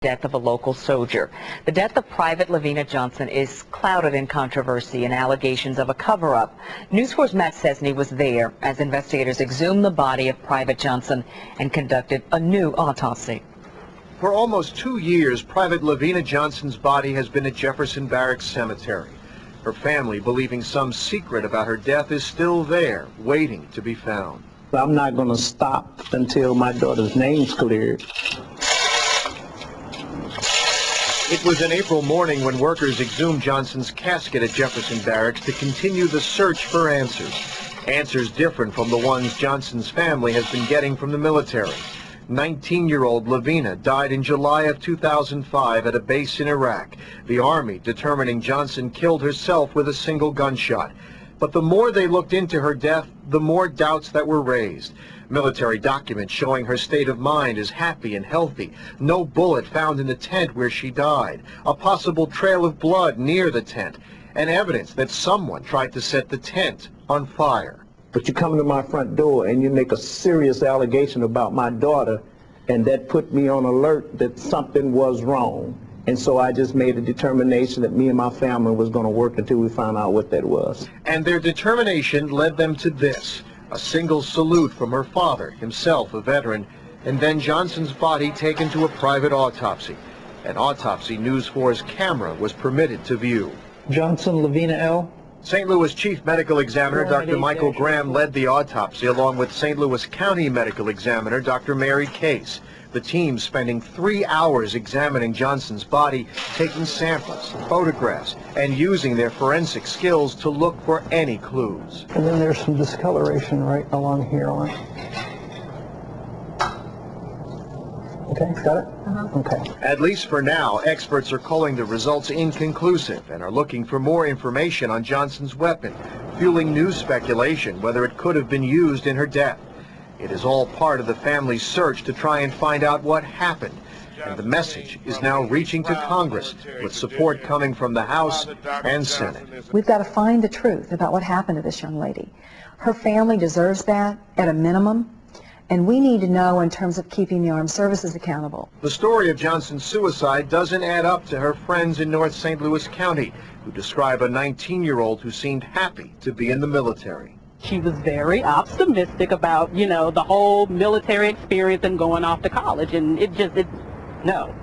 death of a local soldier. The death of Private Lavena Johnson is clouded in controversy and allegations of a cover-up. News 4's Matt Cesney was there as investigators exhumed the body of Private Johnson and conducted a new autopsy. For almost 2 years, Private Lavena Johnson's body has been at Jefferson Barracks Cemetery. Her family, believing some secret about her death, is still there, waiting to be found. I'm not going to stop until my daughter's name's cleared. It was an April morning when workers exhumed Johnson's casket at Jefferson Barracks to continue the search for answers. Answers different from the ones Johnson's family has been getting from the military. 19-year-old Lavena died in July of 2005 at a base in Iraq. The Army determining Johnson killed herself with a single gunshot. But the more they looked into her death, the more doubts that were raised. Military documents showing her state of mind is happy and healthy. No bullet found in the tent where she died. A possible trail of blood near the tent. And evidence that someone tried to set the tent on fire. But you come to my front door and you make a serious allegation about my daughter, and that put me on alert that something was wrong. And so I just made a determination that me and my family was going to work until we found out what that was. And their determination led them to this, a single salute from her father, himself a veteran, and then Johnson's body taken to a private autopsy. An autopsy News 4's camera was permitted to view. Johnson, Lavena L. St. Louis Chief Medical Examiner Dr. Michael Graham led the autopsy along with St. Louis County Medical Examiner Dr. Mary Case. The team spending 3 hours examining Johnson's body, taking samples, photographs, and using their forensic skills to look for any clues. And then there's some discoloration right along here on it. Okay, got it? Okay. At least for now, experts are calling the results inconclusive and are looking for more information on Johnson's weapon, fueling new speculation whether it could have been used in her death. It is all part of the family's search to try and find out what happened. And the message is now reaching to Congress, with support coming from the House and Senate. We've got to find the truth about what happened to this young lady. Her family deserves that at a minimum, and we need to know in terms of keeping the armed services accountable. The story of Johnson's suicide doesn't add up to her friends in North St. Louis County, who describe a 19-year-old who seemed happy to be in the military. She was very optimistic about, you know, the whole military experience and going off to college, and no.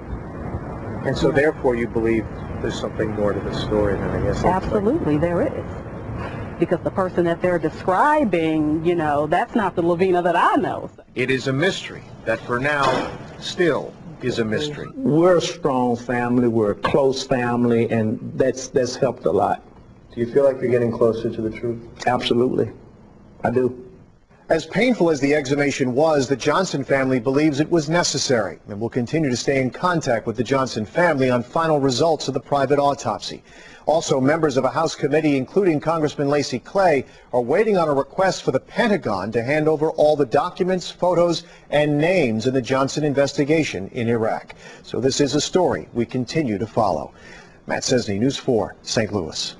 And so therefore you believe there's something more to the story than I guess. Absolutely, there is. Because the person that they're describing, you know, that's not the Lavena that I know. It is a mystery that for now still is a mystery. We're a strong family, we're a close family, and that's helped a lot. Do you feel like you're getting closer to the truth? Absolutely. I do. As painful as the exhumation was, the Johnson family believes it was necessary and will continue to stay in contact with the Johnson family on final results of the private autopsy. Also, members of a House committee, including Congressman Lacy Clay, are waiting on a request for the Pentagon to hand over all the documents, photos, and names in the Johnson investigation in Iraq. So this is a story we continue to follow. Matt Cesney, News 4, St. Louis.